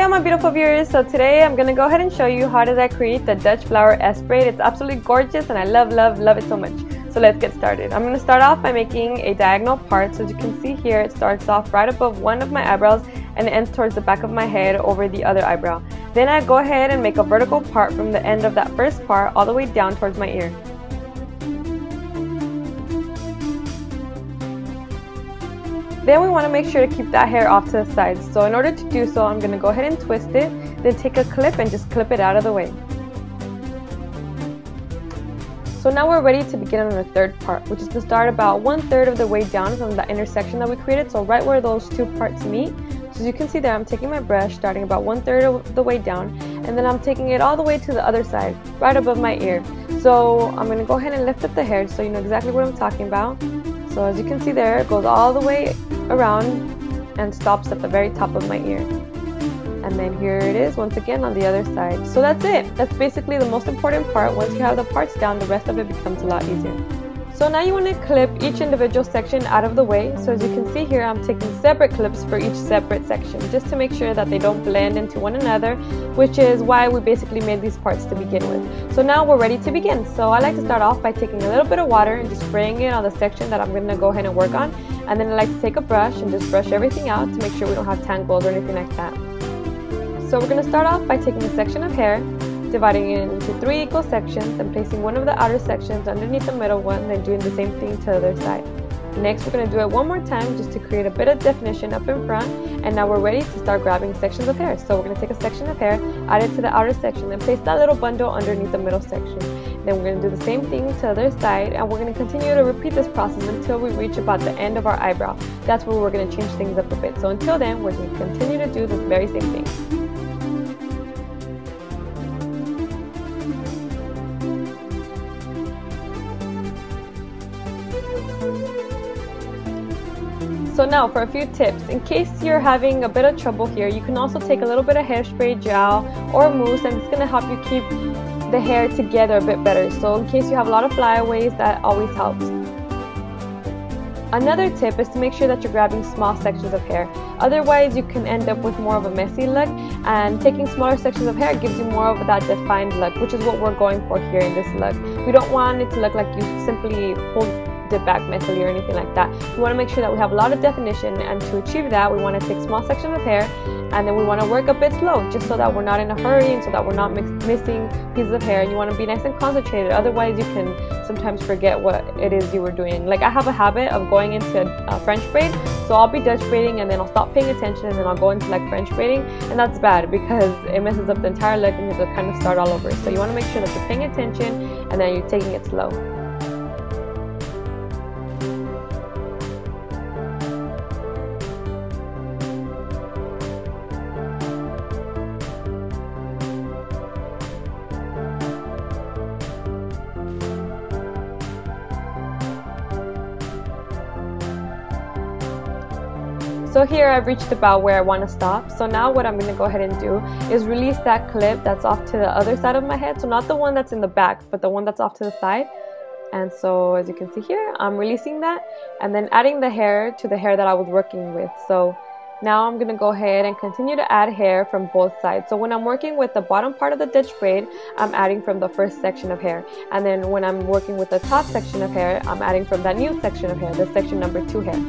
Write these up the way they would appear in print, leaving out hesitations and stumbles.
Hello my beautiful viewers, so today I'm going to go ahead and show you how did I create the Dutch flower S-Braid. It's absolutely gorgeous and I love it so much. So let's get started. I'm going to start off by making a diagonal part. So as you can see here, it starts off right above one of my eyebrows and it ends towards the back of my head over the other eyebrow. Then I go ahead and make a vertical part from the end of that first part all the way down towards my ear. Then we want to make sure to keep that hair off to the side. So in order to do so, I'm going to go ahead and twist it, then take a clip and just clip it out of the way. So now we're ready to begin on the third part, which is to start about 1/3 of the way down from the intersection that we created, so right where those two parts meet. So as you can see there, I'm taking my brush, starting about 1/3 of the way down, and then I'm taking it all the way to the other side, right above my ear. So I'm going to go ahead and lift up the hair so you know exactly what I'm talking about. So as you can see there, it goes all the way around and stops at the very top of my ear. And then here it is once again on the other side. So that's it. That's basically the most important part. Once you have the parts down, the rest of it becomes a lot easier. So now you want to clip each individual section out of the way. So as you can see here, I'm taking separate clips for each separate section just to make sure that they don't blend into one another, which is why we basically made these parts to begin with. So now we're ready to begin. So I like to start off by taking a little bit of water and just spraying it on the section that I'm going to go ahead and work on. And then I like to take a brush and just brush everything out to make sure we don't have tangles or anything like that. So we're going to start off by taking a section of hair, dividing it into 3 equal sections and placing one of the outer sections underneath the middle one, then doing the same thing to the other side. Next, we're going to do it one more time just to create a bit of definition up in front, and now we're ready to start grabbing sections of hair. So we're going to take a section of hair, add it to the outer section, then place that little bundle underneath the middle section. Then we're going to do the same thing to the other side, and we're going to continue to repeat this process until we reach about the end of our eyebrow. That's where we're going to change things up a bit. So until then, we're going to continue to do this very same thing. So now for a few tips. In case you're having a bit of trouble here, you can also take a little bit of hairspray gel or mousse, and it's going to help you keep the hair together a bit better. So in case you have a lot of flyaways, that always helps. Another tip is to make sure that you're grabbing small sections of hair. Otherwise, you can end up with more of a messy look, and taking smaller sections of hair gives you more of that defined look, which is what we're going for here in this look. We don't want it to look like you simply pulled it back messily or anything like that. We want to make sure that we have a lot of definition, and to achieve that, we want to take small sections of hair, and then we want to work a bit slow, just so that we're not in a hurry and so that we're not missing pieces of hair. And you want to be nice and concentrated, otherwise you can sometimes forget what it is you were doing. Like I have a habit of going into French braid, so I'll be Dutch braiding and then I'll stop paying attention and then I'll go into like French braiding, and that's bad because it messes up the entire look and you have to kind of start all over. So you want to make sure that you're paying attention and then you're taking it slow. So here I've reached about where I want to stop. So now what I'm going to go ahead and do is release that clip that's off to the other side of my head. So not the one that's in the back, but the one that's off to the side. And so as you can see here, I'm releasing that and then adding the hair to the hair that I was working with. So now I'm going to go ahead and continue to add hair from both sides. So when I'm working with the bottom part of the Dutch braid, I'm adding from the first section of hair. And then when I'm working with the top section of hair, I'm adding from that new section of hair, the section number 2 hair.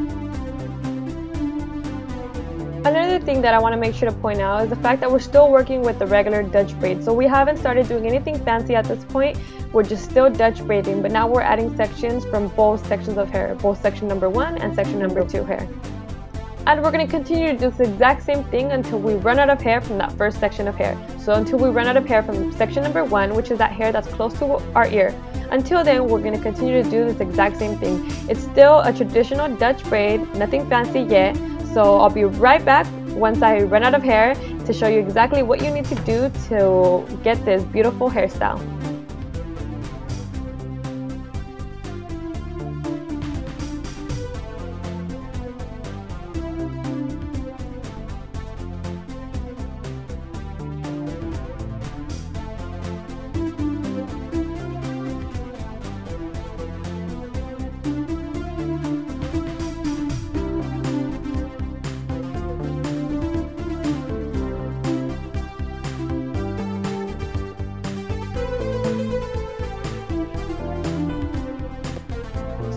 Another thing that I want to make sure to point out is the fact that we're still working with the regular Dutch braid. So we haven't started doing anything fancy at this point. We're just still Dutch braiding, but now we're adding sections from both sections of hair, both section number 1 and section number 2 hair. And we're going to continue to do the exact same thing until we run out of hair from that first section of hair. So until we run out of hair from section number 1, which is that hair that's close to our ear. Until then, we're going to continue to do this exact same thing. It's still a traditional Dutch braid, nothing fancy yet. So I'll be right back once I run out of hair to show you exactly what you need to do to get this beautiful hairstyle.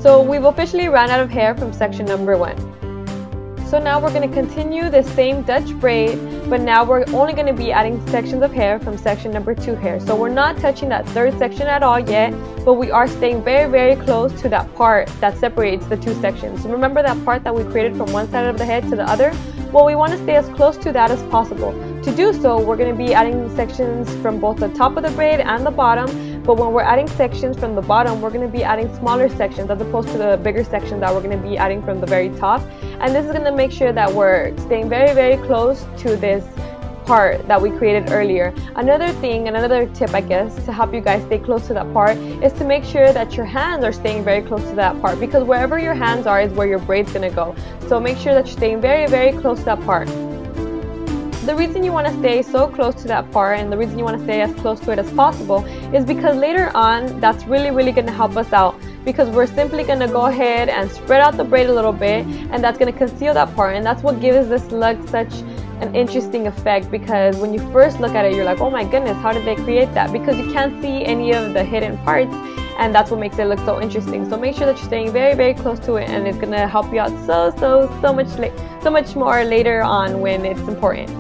So we've officially ran out of hair from section number 1. So now we're going to continue the same Dutch braid, but now we're only going to be adding sections of hair from section number 2 hair. So we're not touching that third section at all yet, but we are staying very, very close to that part that separates the 2 sections. So remember that part that we created from one side of the head to the other? Well, we want to stay as close to that as possible. To do so, we're going to be adding sections from both the top of the braid and the bottom, but when we're adding sections from the bottom, we're going to be adding smaller sections as opposed to the bigger sections that we're going to be adding from the very top. And this is going to make sure that we're staying very, very close to this part that we created earlier. Another thing, another tip I guess, to help you guys stay close to that part is to make sure that your hands are staying very close to that part, because wherever your hands are is where your braid's going to go. So make sure that you're staying very, very close to that part. The reason you want to stay so close to that part, and the reason you want to stay as close to it as possible, is because later on that's really going to help us out, because we're simply going to go ahead and spread out the braid a little bit, and that's going to conceal that part, and that's what gives this look such an interesting effect. Because when you first look at it, you're like, oh my goodness, how did they create that? Because you can't see any of the hidden parts, and that's what makes it look so interesting. So make sure that you're staying very, very close to it, and it's going to help you out so much more later on when it's important.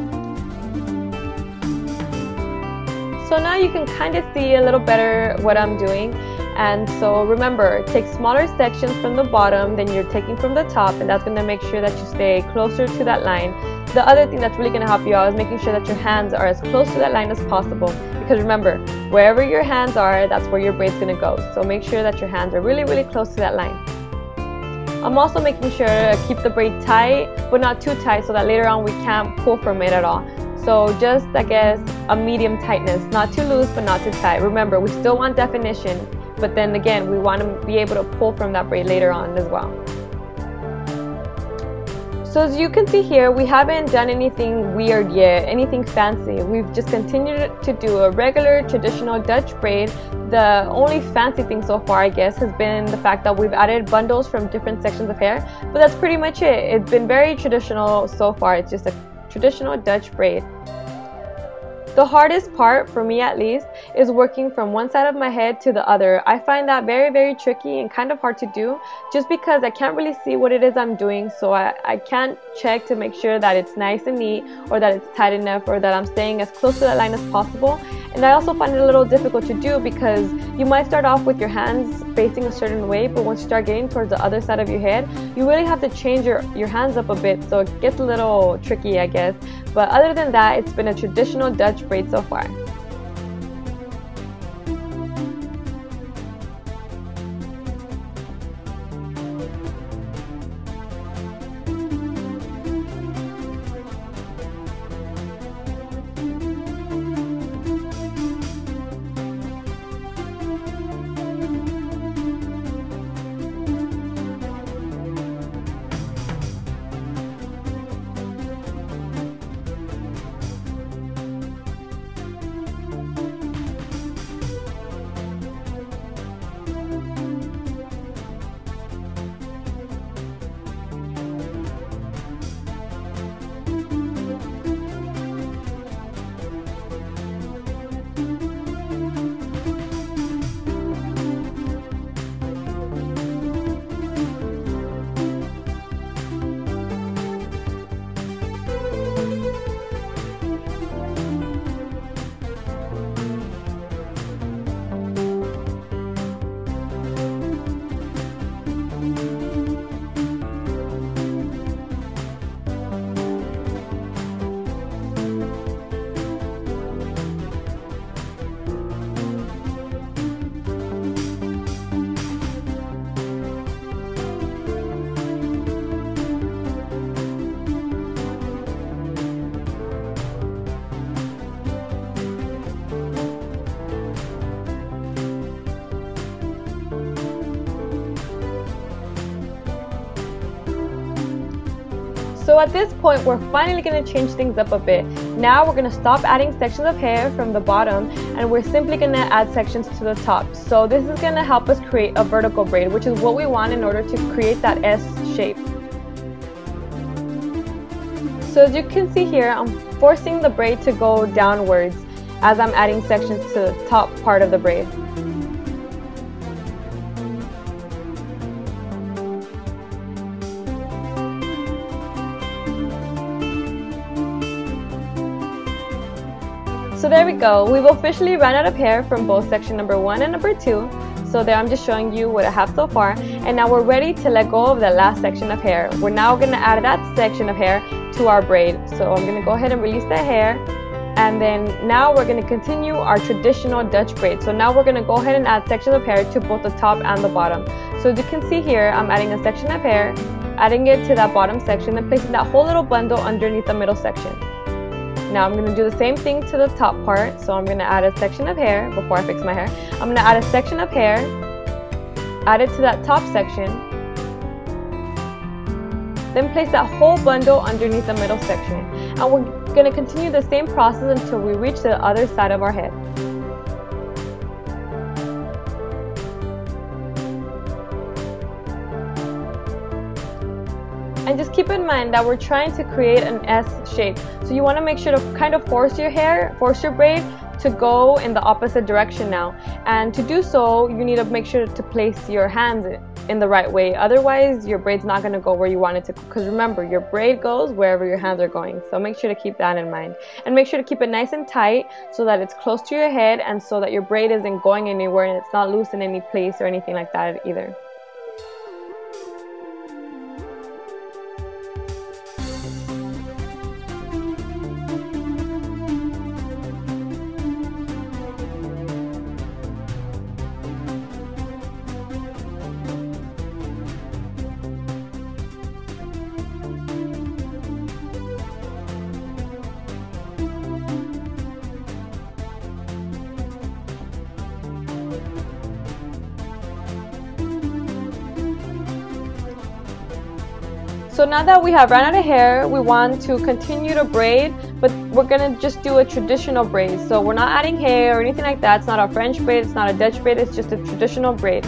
So now you can kind of see a little better what I'm doing. And so remember, take smaller sections from the bottom than you're taking from the top, and that's going to make sure that you stay closer to that line. The other thing that's really going to help you out is making sure that your hands are as close to that line as possible, because remember, wherever your hands are, that's where your braid's going to go. So make sure that your hands are really, really close to that line. I'm also making sure to keep the braid tight, but not too tight so that later on we can't pull from it at all. So just, I guess, a medium tightness, not too loose but not too tight. Remember, we still want definition, but then again, we want to be able to pull from that braid later on as well. So as you can see here, we haven't done anything weird yet, anything fancy. We've just continued to do a regular traditional Dutch braid. The only fancy thing so far, I guess, has been the fact that we've added bundles from different sections of hair, but that's pretty much it. It's been very traditional so far. It's just a traditional Dutch braid. The hardest part, for me at least, is working from one side of my head to the other. I find that very, very tricky and kind of hard to do, just because I can't really see what it is I'm doing, so I can't check to make sure that it's nice and neat, or that it's tight enough, or that I'm staying as close to that line as possible. And I also find it a little difficult to do, because you might start off with your hands facing a certain way, but once you start getting towards the other side of your head, you really have to change your hands up a bit, so it gets a little tricky, I guess. But other than that, it's been a traditional Dutch braid so far. So at this point, we're finally going to change things up a bit. Now we're going to stop adding sections of hair from the bottom, and we're simply going to add sections to the top. So this is going to help us create a vertical braid, which is what we want in order to create that S shape. So as you can see here, I'm forcing the braid to go downwards as I'm adding sections to the top part of the braid. there we go. We've officially run out of hair from both section number 1 and number 2. So there I'm just showing you what I have so far. And now we're ready to let go of the last section of hair. We're now going to add that section of hair to our braid. So I'm going to go ahead and release the hair. And then now we're going to continue our traditional Dutch braid. So now we're going to go ahead and add sections of hair to both the top and the bottom. So as you can see here, I'm adding a section of hair, adding it to that bottom section, and placing that whole little bundle underneath the middle section. Now I'm going to do the same thing to the top part. So I'm going to add a section of hair before I fix my hair. I'm going to add a section of hair, add it to that top section, then place that whole bundle underneath the middle section. And we're going to continue the same process until we reach the other side of our head. And just keep in mind that we're trying to create an S shape. So you want to make sure to kind of force your braid to go in the opposite direction now. And to do so, you need to make sure to place your hands in the right way. Otherwise, your braid's not going to go where you want it to. Because remember, your braid goes wherever your hands are going. So make sure to keep that in mind. And make sure to keep it nice and tight so that it's close to your head and so that your braid isn't going anywhere and it's not loose in any place or anything like that either. So now that we have run out of hair, we want to continue to braid, but we're going to just do a traditional braid. So we're not adding hair or anything like that. It's not a French braid, it's not a Dutch braid, it's just a traditional braid.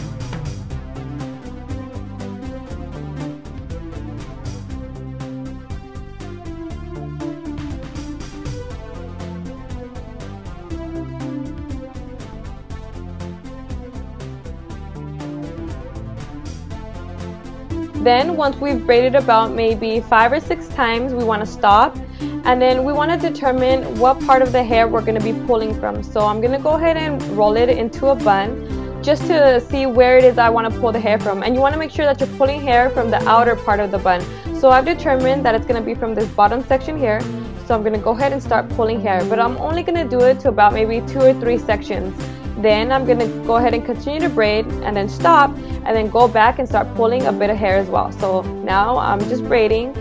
Then once we've braided about maybe 5 or 6 times, we want to stop, and then we want to determine what part of the hair we're going to be pulling from. So I'm going to go ahead and roll it into a bun just to see where it is I want to pull the hair from. And you want to make sure that you're pulling hair from the outer part of the bun. So I've determined that it's going to be from this bottom section here. So I'm going to go ahead and start pulling hair, but I'm only going to do it to about maybe 2 or 3 sections. Then I'm going to go ahead and continue to braid and then stop and then go back and start pulling a bit of hair as well. So now I'm just braiding.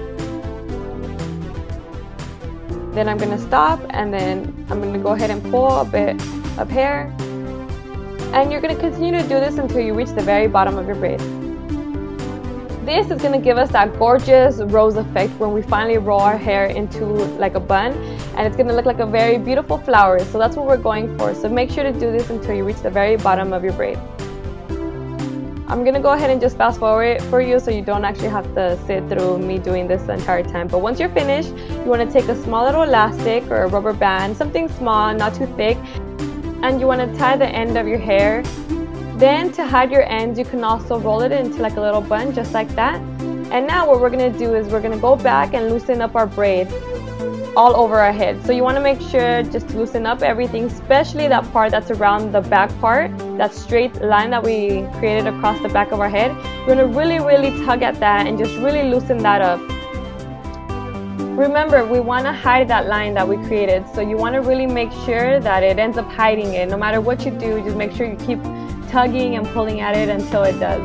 Then I'm going to stop and then I'm going to go ahead and pull a bit of hair. And you're going to continue to do this until you reach the very bottom of your braid. This is going to give us that gorgeous rose effect when we finally roll our hair into like a bun, and it's going to look like a very beautiful flower. So that's what we're going for. So make sure to do this until you reach the very bottom of your braid. I'm going to go ahead and just fast forward for you so you don't actually have to sit through me doing this the entire time. But once you're finished, you want to take a small little elastic or a rubber band, something small, not too thick, and you want to tie the end of your hair. Then to hide your ends, you can also roll it into like a little bun, just like that. And now what we're going to do is we're going to go back and loosen up our braid all over our head. So you want to make sure just to loosen up everything, especially that part that's around the back part, that straight line that we created across the back of our head. You're going to really tug at that and just really loosen that up. Remember, we want to hide that line that we created, so you want to really make sure that it ends up hiding it. No matter what you do, just make sure you keep tugging and pulling at it until it does.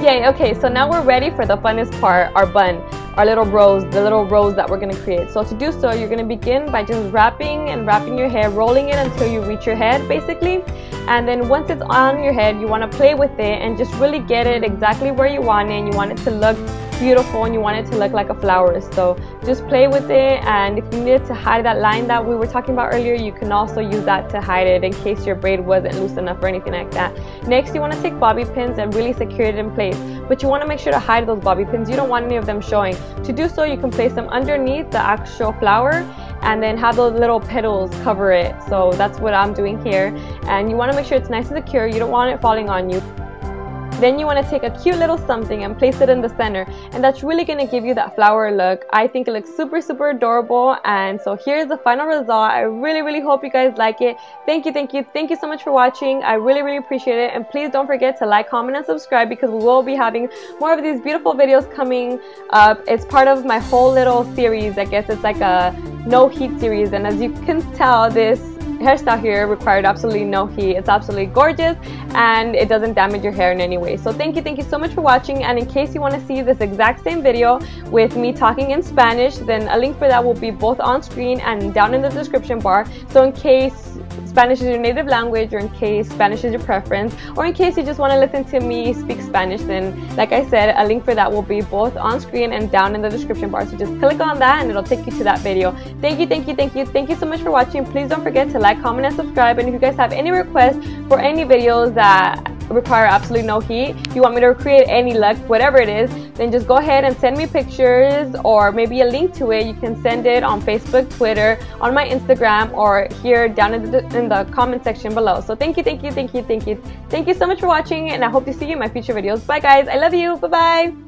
Yay, okay, so now we're ready for the funnest part, our bun, our little rose, the little rose that we're going to create. So to do so, you're going to begin by just wrapping your hair, rolling it until you reach your head basically. And then once it's on your head, you want to play with it and just really get it exactly where you want it, and you want it to look beautiful and you want it to look like a flower. So just play with it, and if you needed to hide that line that we were talking about earlier, you can also use that to hide it in case your braid wasn't loose enough or anything like that. Next, you want to take bobby pins and really secure it in place, but you want to make sure to hide those bobby pins. You don't want any of them showing. To do so, you can place them underneath the actual flower, and then have those little petals cover it. So that's what I'm doing here, and you want to make sure it's nice and secure. You don't want it falling on you. Then you want to take a cute little something and place it in the center, and that's really going to give you that flower look. I think it looks super, super adorable, and so here's the final result. I really, really hope you guys like it. Thank you so much for watching. I really, really appreciate it, and please don't forget to like, comment, and subscribe, because we will be having more of these beautiful videos coming up. It's part of my whole little series. I guess it's like a no heat series, and as you can tell, this hairstyle here required absolutely no heat. It's absolutely gorgeous, and it doesn't damage your hair in any way. So thank you so much for watching, and in case you want to see this exact same video with me talking in Spanish, then a link for that will be both on screen and down in the description bar. So in case Spanish is your native language, or in case Spanish is your preference, or in case you just want to listen to me speak Spanish, then like I said, a link for that will be both on screen and down in the description bar. So just click on that and it'll take you to that video. Thank you so much for watching. Please don't forget to like, comment, and subscribe, and if you guys have any requests for any videos that require absolutely no heat, if you want me to recreate any look, whatever it is, then just go ahead and send me pictures, or maybe a link to it. You can send it on Facebook, Twitter, on my Instagram, or here down in the comment section below. So thank you so much for watching, and I hope to see you in my future videos. Bye guys, I love you. Bye bye.